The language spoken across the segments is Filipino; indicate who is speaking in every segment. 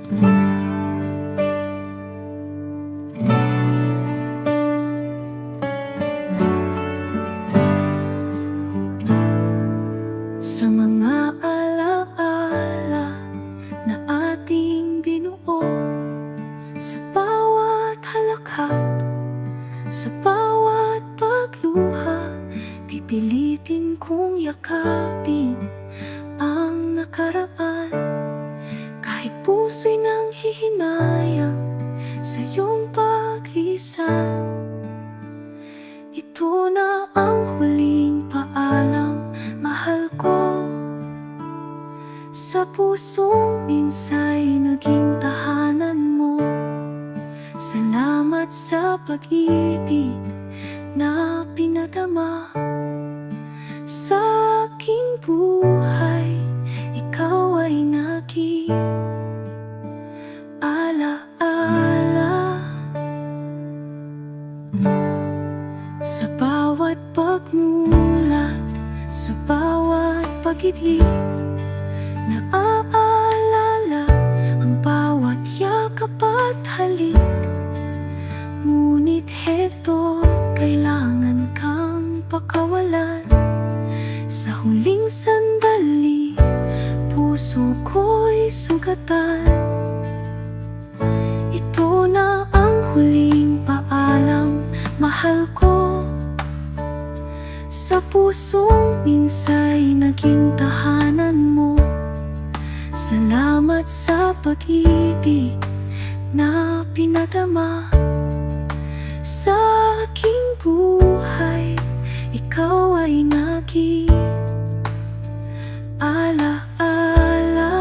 Speaker 1: Sa mga alaala na ating binuo, sa bawat halakhak, sa bawat pagluha, pipilitin kong yakapin ang nakaraan. Kahit puso'y nang hihinayang sa iyong paglisan, ito na ang huling paalam, mahal ko. Sa pusong minsa'y naging tahanan mo. Salamat sa pag-ibig na pinadama sa aking buhay. Ikaw ay naging alaala. Sa bawat pagmulat, sa bawat pag-idlip, naaalala ang bawat yakap at halik. Ngunit heto, kailangan kang pakawalan. Sa huling sandali, puso ko'y sugatan. Ito na ang huling paalam, mahal ko. Sa pusong minsa'y naging tahanan mo. Salamat sa pag-ibig na pinadama sa aking buhay. Ikaw ay naging alaala.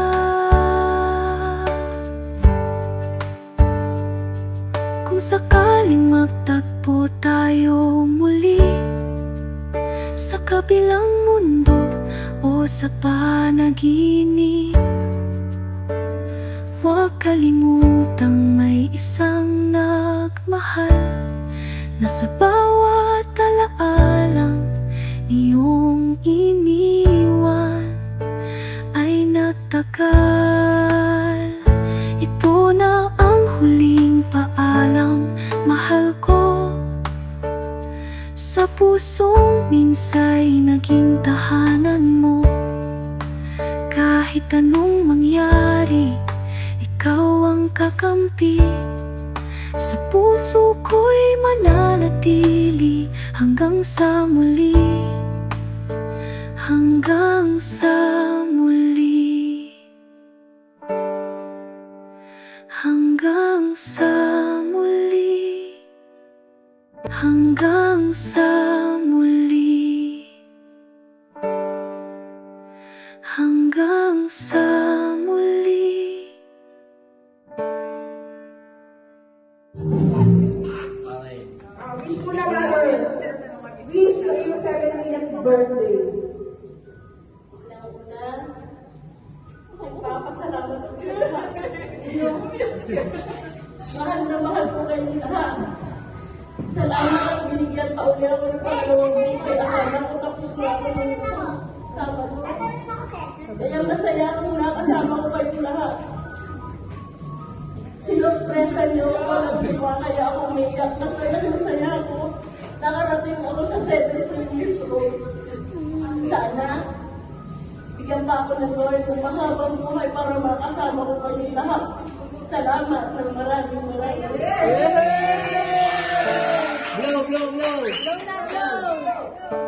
Speaker 1: Kung sakaling magtagpo tayo muli sa kabilang mundo o sa panaginip, huwag kalimutang may isang nagmahal na sa bawat alaalang iyong iniwan ay nagtagal. Ito na ang huling paalam, mahal ko. Sa pusong minsa'y naging tahanan mo. Kahit anong mangyari, ikaw ang kakampi. Sa puso ko'y mananatili hanggang sa muli. Hanggang sa muli. Hanggang sa muli. Hanggang sa muli. Hanggang sa muli.
Speaker 2: Wish ko na brothers. Wish ko yung 70th birthday.
Speaker 3: Magpapasalamat ko sa lahat. Mahal na mahal ko kayo lahat. Salamat at binigyan pa uli ako ng pangalawang week. Kaya akala ko tapos na ako ng Sabado. Kaya masaya akong nakasama ko kayo lahat. Sinurpresa niyo ako, nagdiwa kaya ako umiyak. Masaya ako. Nakarating ako sa 17 years old. Sana, bigyan pa ako ng Lord ng mahabang buhay para makasama ko kayo lahat. Salamat ng maraming.
Speaker 4: Blow, blow, blow!
Speaker 1: Blow na blow!